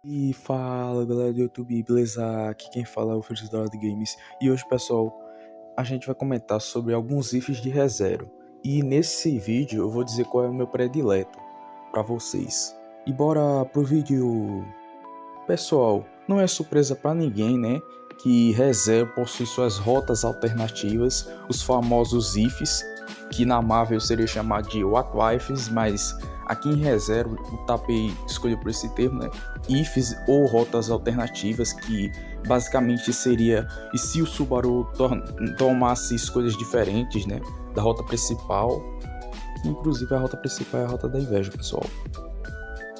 E fala galera do YouTube, beleza? Aqui quem fala é o Feliz da Games. E hoje, pessoal, a gente vai comentar sobre alguns ifs de ReZero. E nesse vídeo eu vou dizer qual é o meu predileto para vocês. E bora pro vídeo. Pessoal, não é surpresa para ninguém, né? Que ReZero possui suas rotas alternativas, os famosos ifs, que na Marvel seria chamado de What Ifs, mas aqui em ReZero o Tapei escolheu por esse termo, né? Ifs ou rotas alternativas, que basicamente seria e se o Subaru tomasse escolhas diferentes, né? Da rota principal, que inclusive a rota principal é a rota da inveja, pessoal.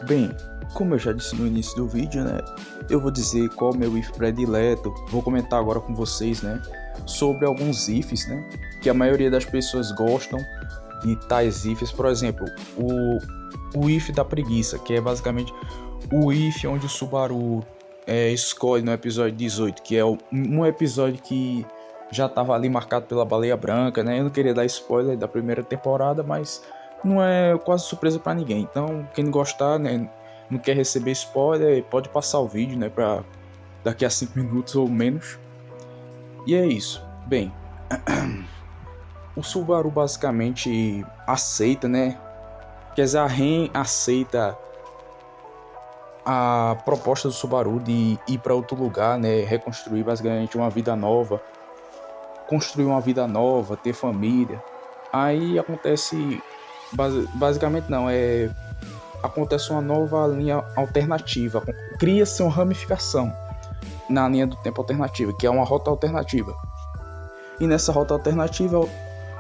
Bem, como eu já disse no início do vídeo, né, eu vou dizer qual é o meu if predileto, vou comentar agora com vocês, né, sobre alguns ifs, né, que a maioria das pessoas gostam de tais ifs. Por exemplo, o if da preguiça, que é basicamente o if onde o Subaru escolhe no episódio 18, que é um episódio que já estava ali marcado pela Baleia Branca, né, eu não queria dar spoiler da primeira temporada, mas não é quase surpresa para ninguém. Então, quem não gostar, né, não quer receber spoiler, pode passar o vídeo, né, para daqui a 5 minutos ou menos. E é isso. Bem, o Subaru basicamente aceita, né? Quer dizer, a REM aceita a proposta do Subaru de ir para outro lugar, né, reconstruir basicamente uma vida nova, construir uma vida nova, ter família. Aí acontece basicamente não, acontece uma nova linha alternativa, cria-se uma ramificação na linha do tempo alternativa, que é uma rota alternativa. E nessa rota alternativa,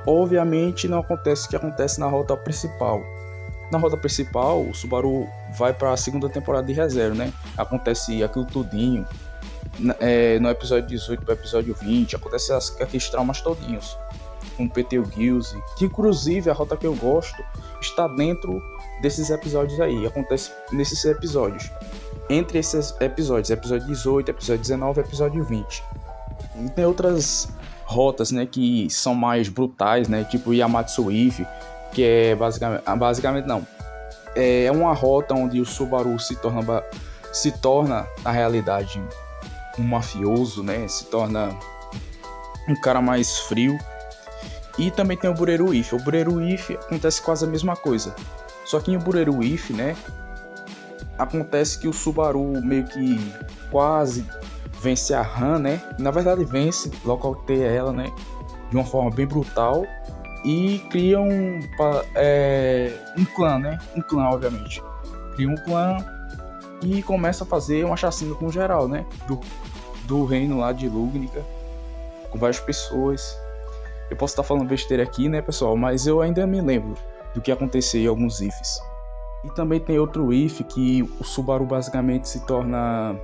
obviamente, não acontece o que acontece na rota principal. Na rota principal, o Subaru vai para a segunda temporada de ReZero, né? Acontece aquilo tudinho. No episódio 18 para o episódio 20, acontece aqueles traumas todinhos. Com o Pteu Gilze, que inclusive a rota que eu gosto está dentro desses episódios aí, acontece nesses episódios. Entre esses episódios, episódio 18, episódio 19 e episódio 20. E tem outras rotas, né, que são mais brutais, né, tipo Yamatsu If, que é basicamente não. É uma rota onde o Subaru se torna na realidade um mafioso, né, se torna um cara mais frio. E também tem o Bureru If. O Bureru If acontece quase a mesma coisa. Só que em Bureru If, né, acontece que o Subaru meio que quase vence a Han, né? Na verdade vence, nocauteia ela, né, de uma forma bem brutal. E cria um clã, né? Um clã, obviamente. Cria um clã e começa a fazer uma chacina com geral, né? Do reino lá de Lugnica, com várias pessoas. Eu posso estar falando besteira aqui, né, pessoal, mas eu ainda me lembro do que aconteceu em alguns ifs. E também tem outro if que o Subaru basicamente se torna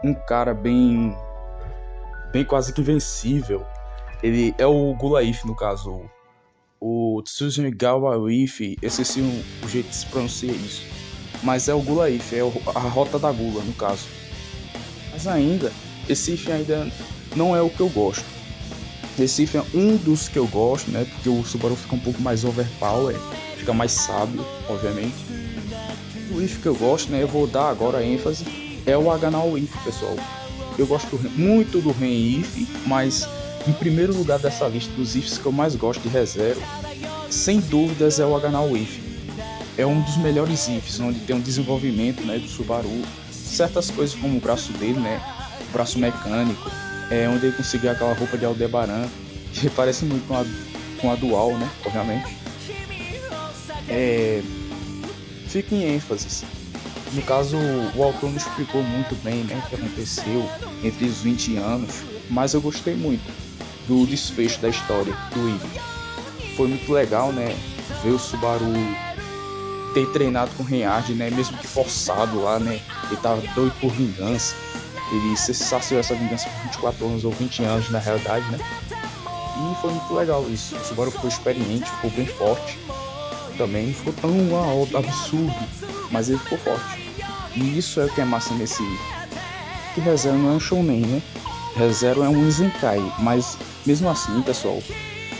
um cara bem quase que invencível. Ele é o Gula If, no caso. O Tsujigawa If, eu esqueci o jeito de se pronuncia isso. Mas é o Gula If, é a rota da Gula, no caso. Mas ainda, esse if ainda não é o que eu gosto. Recife é um dos que eu gosto, né? Porque o Subaru fica um pouco mais overpower, fica mais sábio, obviamente. O if que eu gosto, né? Eu vou dar agora a ênfase, é o Aganal If, pessoal. Eu gosto muito do Ren If, mas em primeiro lugar dessa lista dos ifs que eu mais gosto de ReZero, sem dúvidas é o Aganal If. É um dos melhores ifs, onde tem um desenvolvimento, né, do Subaru, certas coisas como o braço dele, né? O braço mecânico. Onde ele conseguiu aquela roupa de Aldebaran, que parece muito com a Dual, né? Obviamente. Fica em ênfase. No caso, o autor não explicou muito bem, né, o que aconteceu entre os 20 anos, mas eu gostei muito do desfecho da história do Eve. Foi muito legal, né, ver o Subaru ter treinado com o Reinhard, né, mesmo que forçado lá, né, ele tava doido por vingança. Ele se saciou essa vingança por 24 anos ou 20 anos na realidade, né? E foi muito legal isso. O Subaru ficou experiente, ficou bem forte. Também não ficou tão absurdo, mas ele ficou forte. E isso é o que é massa nesse. Que ReZero não é um shounen, né? ReZero é um Izenkai, mas mesmo assim, pessoal,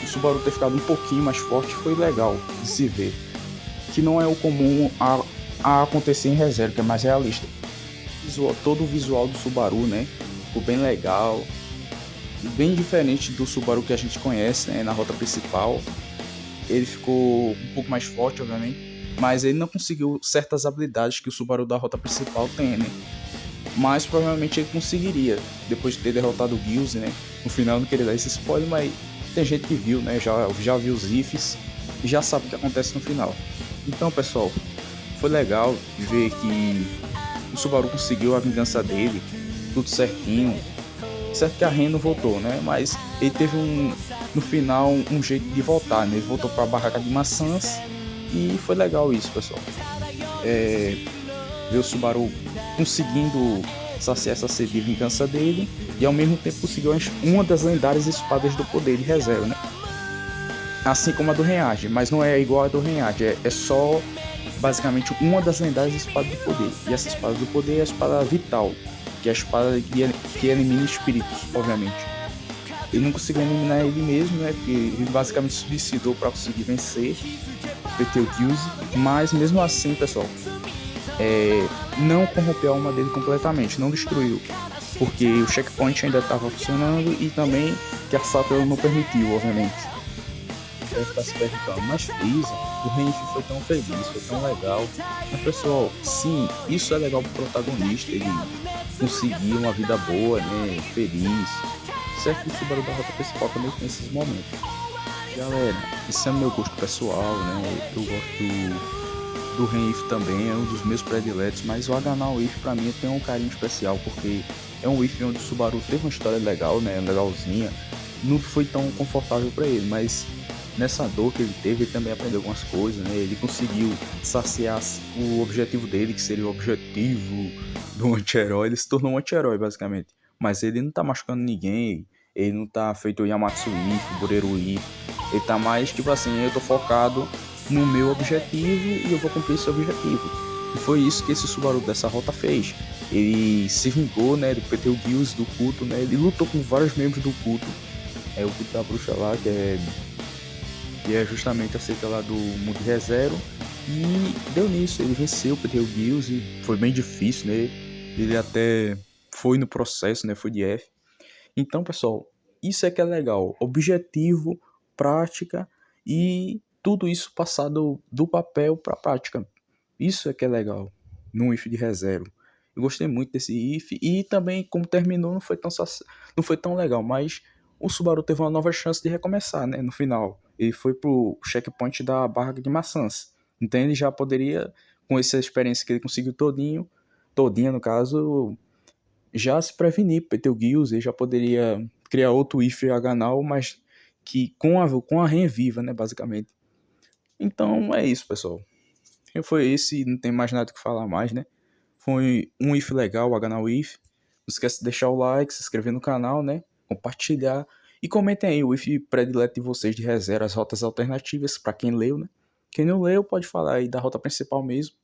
o Subaru ter ficado um pouquinho mais forte foi legal de se ver. Que não é o comum a acontecer em ReZero, que é mais realista. todo o visual do Subaru, né? Ficou bem legal, bem diferente do Subaru que a gente conhece, né, na rota principal. Ele ficou um pouco mais forte, obviamente, mas ele não conseguiu certas habilidades que o Subaru da rota principal tem, né? Mas provavelmente ele conseguiria, depois de ter derrotado o Gilles, né? No final eu não queria dar esse spoiler, mas tem gente que viu, né? Já viu os ifs e já sabe o que acontece no final. Então, pessoal, foi legal ver que o Subaru conseguiu a vingança dele, tudo certinho. Certo que a Ren não voltou, né? Mas ele teve no final um jeito de voltar, né? Ele voltou para a barraca de maçãs e foi legal isso, pessoal. Ver o Subaru conseguindo saciar essa sede de vingança dele e ao mesmo tempo conseguiu uma das lendárias espadas do poder de reserva, né? Assim como a do Renard, mas não é igual a do Renard, é só basicamente uma das lendárias espadas do poder. E essa espada do poder é a espada vital, que é a espada que elimina espíritos, obviamente. Ele não conseguiu eliminar ele mesmo, né? Porque ele basicamente se suicidou para conseguir vencer Betelgeuse, mas mesmo assim, pessoal, não corrompeu a alma dele completamente, não destruiu, porque o checkpoint ainda estava funcionando e também que a Sato não permitiu, obviamente. Deve estar se perguntando, mas Freeza, o Renf foi tão feliz, foi tão legal. Mas pessoal, sim, isso é legal pro protagonista, ele conseguir uma vida boa, né, feliz. Certo que o Subaru da rota principal também tem esses momentos. Galera, isso é meu gosto pessoal, né? Eu gosto do Renif também, é um dos meus prediletos, mas o Haganah If pra mim tem um carinho especial, porque é um If onde o Subaru teve uma história legal, né, legalzinha, não foi tão confortável para ele, mas nessa dor que ele teve, ele também aprendeu algumas coisas, né, ele conseguiu saciar o objetivo dele, que seria o objetivo do anti-herói, ele se tornou um anti-herói basicamente, mas ele não tá machucando ninguém, ele não tá feito o Yamatsu If, o Boreru If, ele tá mais tipo assim, eu tô focado no meu objetivo e eu vou cumprir esse objetivo. E foi isso que esse Subaru dessa rota fez. Ele se vingou, né, do Betelgeuse, do culto, né, ele lutou com vários membros do culto. É o culto da bruxa lá, que é justamente a seita lá do mundo ReZero. E deu nisso, ele venceu o Betelgeuse, foi bem difícil, né, ele até foi no processo, né, foi de F. Então, pessoal, isso é que é legal. Objetivo, prática e tudo isso passado do papel para a prática. Isso é que é legal num if de ReZero. Eu gostei muito desse if e também como terminou não foi tão legal, mas o Subaru teve uma nova chance de recomeçar, né, no final. Ele foi pro checkpoint da barra de maçãs. Então ele já poderia, com essa experiência que ele conseguiu todinha no caso, já se prevenir, Betelgeuse, já poderia criar outro if Haganah, mas que com a Ren viva, né, basicamente. Então é isso, pessoal. Foi esse, não tem mais nada que falar mais, né? Foi um if legal, Haganah if. Não esquece de deixar o like, se inscrever no canal, né? Compartilhar e comentem aí o if predileto de vocês de ReZero, as rotas alternativas para quem leu, né? Quem não leu pode falar aí da rota principal mesmo.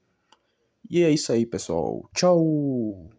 E é isso aí, pessoal. Tchau!